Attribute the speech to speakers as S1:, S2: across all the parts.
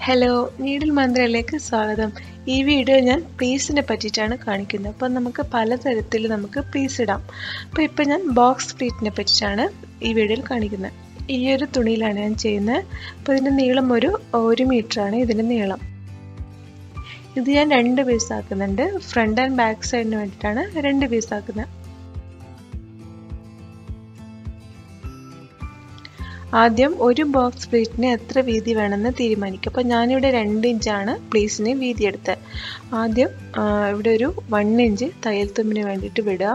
S1: Hello, needle മന്ത്രയിലേക്ക് സ്വാഗതം. ഈ video ഞാൻ പ്ലീസിനെ പറ്റിയിട്ടാണ് കാണിക്കുന്നത്. അപ്പോൾ നമുക്ക് പലതരത്തിൽ പ്ലീസ് ഇടാം. അപ്പോൾ ഇപ്പോൾ ഞാൻ ബോക്സ് പ്ലീറ്റിനെ പറ്റിയിട്ടാണ് ഈ വീഡിയോയിൽ കാണിക്കുന്നത്. ഈ ഒരു തുണിയിലാണ് ഞാൻ ചെയ്യുന്നത്. അപ്പോൾ ഇതിൻ്റെ നീളം ഒരു 1 മീറ്ററാണ് ഇതിൻ്റെ നീളം. ഇത് ഞാൻ 2 പീസ് ആക്കുന്നുണ്ട്. ഫ്രണ്ട് ആൻഡ് ബാക്ക് സൈഡിന് വേണ്ടിയിട്ടാണ് 2 പീസ് ആക്കുന്നത്. ആദ്യം ഒരു ബോക്സ് പ്ലീറ്റിന് എത്ര വീതി വേണമെന്ന് തീരുമാനിക്കുക. അപ്പോൾ ഞാനിവിടെ 2 ഇഞ്ചാണ് പ്ലീസിന് വീതി എടുത്തത്. ആദ്യം ഇവിടെ ഒരു 1 ഇഞ്ച് തയ്യൽ തുമ്പിന് വേണ്ടിയിട്ട് വിടുക.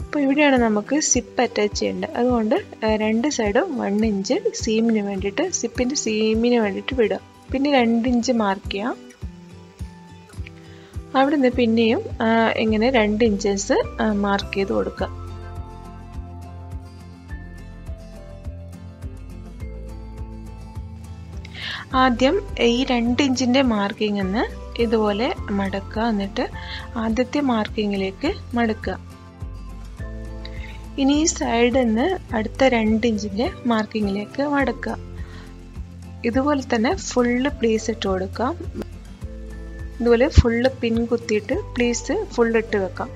S1: അപ്പോൾ ഇവിടെയാണ് നമുക്ക് സിപ്പ് അറ്റാച്ച് ചെയ്യേണ്ടത്. അതുകൊണ്ട് 2 സൈഡും 1 ഇഞ്ച് സീമിന് വേണ്ടിയിട്ട് സിപ്പിൻ്റെ സീമിന് വേണ്ടിയിട്ട് വിടുക. പിന്നെ 2 ഇഞ്ച് മാർക്ക് ചെയ്യാം. അവിടെ നിന്ന് പിന്നെയും ഇങ്ങനെ 2 ഇഞ്ചസ് മാർക്ക് ചെയ്ത് കൊടുക്കുക. ആദ്യം ഈ 2 ഇഞ്ചിൻ്റെ മാർക്കിംഗ് ഒന്ന് ഇതുപോലെ മടക്കുക. എന്നിട്ട് ആദ്യത്തെ മാർക്കിങ്ങിലേക്ക് മടക്കുക. ഇനി ഈ സൈഡിൽ നിന്ന് അടുത്ത 2 ഇഞ്ചിൻ്റെ മാർക്കിങ്ങിലേക്ക് മടക്കുക. ഇതുപോലെ തന്നെ ഫുള്ള് പ്ലീസ് ഇട്ട് കൊടുക്കാം. ഇതുപോലെ ഫുള്ള് പിൻ കുത്തിയിട്ട് പ്ലീസ് ഫുള്ള് ഇട്ട് വെക്കാം.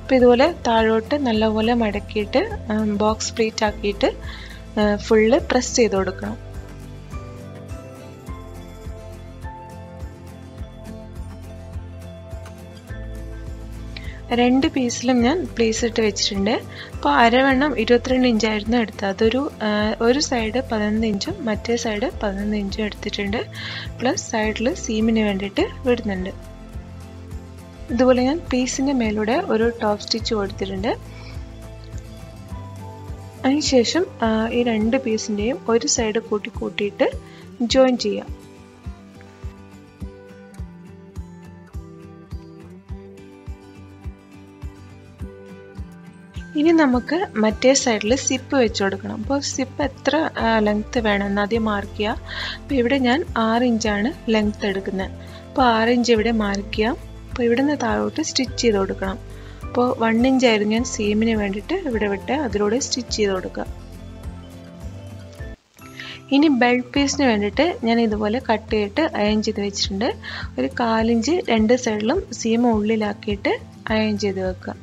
S1: അപ്പോൾ ഇതുപോലെ താഴോട്ട് നല്ലപോലെ മടക്കിയിട്ട് ബോക്സ് പ്ലീറ്റ് ആക്കിയിട്ട് ഫുള്ള് പ്രസ് ചെയ്ത് കൊടുക്കണം. രണ്ട് പീസിലും ഞാൻ പ്ലീസ് ഇട്ട് വെച്ചിട്ടുണ്ട്. അപ്പോൾ അരവണ്ണം 22 ഇഞ്ചായിരുന്നു എടുത്തത്. ഒരു സൈഡ് 11 ഇഞ്ചും മറ്റേ സൈഡ് 11 ഇഞ്ചും എടുത്തിട്ടുണ്ട്. പ്ലസ് സൈഡിൽ സീമിന് വേണ്ടിയിട്ട് വിടുന്നുണ്ട്. ഇതുപോലെ ഞാൻ പീസിൻ്റെ മേലൂടെ ഒരു ടോപ്പ് സ്റ്റിച്ച് കൊടുത്തിട്ടുണ്ട്. അതിനുശേഷം ഈ 2 പീസിൻ്റെയും ഒരു സൈഡ് കൂട്ടിയിട്ട് ജോയിൻ ചെയ്യാം. ഇനി നമുക്ക് മറ്റേ സൈഡിൽ സിപ്പ് വെച്ച് കൊടുക്കണം. അപ്പോൾ സിപ്പ് എത്ര ലെങ്ത്ത് വേണമെന്ന് ആദ്യം മാർക്ക് ചെയ്യുക. അപ്പോൾ ഇവിടെ ഞാൻ 6 ഇഞ്ചാണ് ലെങ്ത്ത് എടുക്കുന്നത്. അപ്പോൾ 6 ഇഞ്ച് ഇവിടെ മാർക്ക് ചെയ്യാം. അപ്പോൾ ഇവിടെ നിന്ന് താഴോട്ട് സ്റ്റിച്ച് ചെയ്ത് കൊടുക്കണം. അപ്പോൾ 1 ഇഞ്ചായിരുന്നു ഞാൻ സീമിന് വേണ്ടിയിട്ട് ഇവിടെ വിട്ട് അതിലൂടെ സ്റ്റിച്ച് ചെയ്ത് കൊടുക്കുക. ഇനി ബെൽറ്റ് പീസിന് വേണ്ടിയിട്ട് ഞാൻ ഇതുപോലെ കട്ട് ചെയ്തിട്ട് അയൺ ചെയ്ത് വെച്ചിട്ടുണ്ട്. ഒരു 1/4 ഇഞ്ച് 2 സൈഡിലും സീം ഉള്ളിലാക്കിയിട്ട് അയൺ ചെയ്ത് വെക്കുക.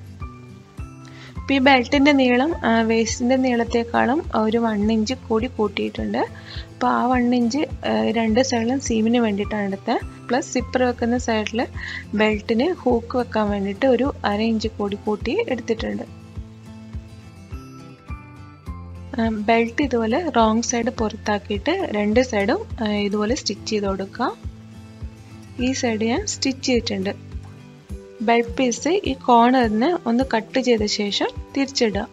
S1: ഇപ്പോൾ ഈ ബെൽറ്റിൻ്റെ നീളം വേസ്റ്റിൻ്റെ നീളത്തേക്കാളും ഒരു 1 ഇഞ്ച് കൂടി കൂട്ടിയിട്ടുണ്ട്. അപ്പോൾ ആ 1 ഇഞ്ച് 2 സൈഡിലും സീമിന് വേണ്ടിയിട്ടാണ് എടുത്തത്. പ്ലസ് സിപ്പർ വെക്കുന്ന സൈഡിൽ ബെൽറ്റിന് ഹൂക്ക് വെക്കാൻ വേണ്ടിയിട്ട് ഒരു 1/2 ഇഞ്ച് കൂട്ടി എടുത്തിട്ടുണ്ട്. ബെൽറ്റ് ഇതുപോലെ റോങ് സൈഡ് പുറത്താക്കിയിട്ട് 2 സൈഡും ഇതുപോലെ സ്റ്റിച്ച് ചെയ്ത് കൊടുക്കുക. ഈ സൈഡ് ഞാൻ സ്റ്റിച്ച് ചെയ്തിട്ടുണ്ട്. ബെൽറ്റ് പീസ് ഈ കോർണറിന് ഒന്ന് കട്ട് ചെയ്ത ശേഷം തിരിച്ചിടുക.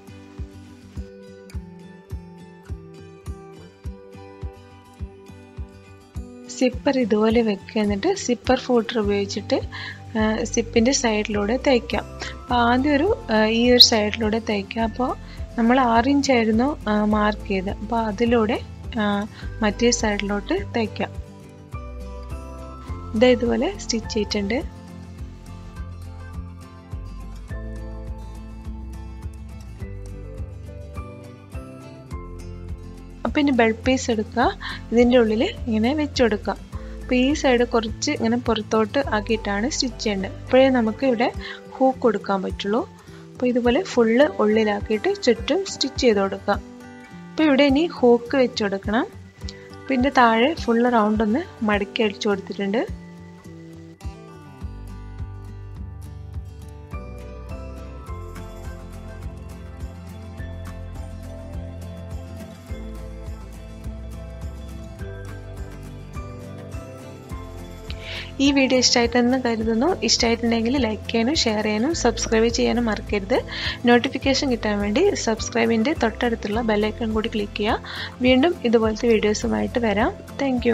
S1: സിപ്പർ ഇതുപോലെ വെക്കുക. എന്നിട്ട് സിപ്പർ ഫൂട്ടർ ഉപയോഗിച്ചിട്ട് സിപ്പിൻ്റെ സൈഡിലൂടെ തയ്ക്കാം. അപ്പോൾ ആദ്യം ഈ ഒരു സൈഡിലൂടെ തയ്ക്കാം. അപ്പോൾ നമ്മൾ 6 ഇഞ്ചായിരുന്നു മാർക്ക് ചെയ്തത്. അപ്പോൾ അതിലൂടെ മറ്റേ സൈഡിലോട്ട് തയ്ക്കാം. ഇതുപോലെ സ്റ്റിച്ച് ചെയ്തിട്ടുണ്ട്. അപ്പോൾ ഇനി ബെൽറ്റ് പീസ് എടുക്കുക. ഇതിൻ്റെ ഉള്ളിൽ ഇങ്ങനെ വെച്ച് കൊടുക്കുക. അപ്പോൾ ഈ സൈഡ് കുറച്ച് ഇങ്ങനെ പുറത്തോട്ട് ആക്കിയിട്ടാണ് സ്റ്റിച്ച് ചെയ്യേണ്ടത്. അപ്പോഴേ നമുക്ക് ഇവിടെ ഹൂക്ക് കൊടുക്കാൻ പറ്റുള്ളൂ. അപ്പോൾ ഇതുപോലെ ഫുള്ള് ഉള്ളിലാക്കിയിട്ട് ചുറ്റും സ്റ്റിച്ച് ചെയ്ത് കൊടുക്കുക. അപ്പോൾ ഇവിടെ ഇനി ഹൂക്ക് വെച്ച് കൊടുക്കണം. പിന്നെ താഴെ ഫുള്ള് റൗണ്ട് ഒന്ന് മടക്കി അടിച്ചു കൊടുത്തിട്ടുണ്ട്. ഈ വീഡിയോ ഇഷ്ടമായിട്ടെന്ന് കരുതുന്നു. ഇഷ്ടമായിട്ടുണ്ടെങ്കിൽ ലൈക്ക് ചെയ്യാനും ഷെയർ ചെയ്യാനും സബ്സ്ക്രൈബ് ചെയ്യാനും മറക്കരുത്. നോട്ടിഫിക്കേഷൻ കിട്ടാൻ വേണ്ടി സബ്സ്ക്രൈബിൻ്റെ തൊട്ടടുത്തുള്ള ബെല്ലൈക്കൺ കൂടി ക്ലിക്ക് ചെയ്യുക. വീണ്ടും ഇതുപോലത്തെ വീഡിയോസുമായിട്ട് വരാം. താങ്ക്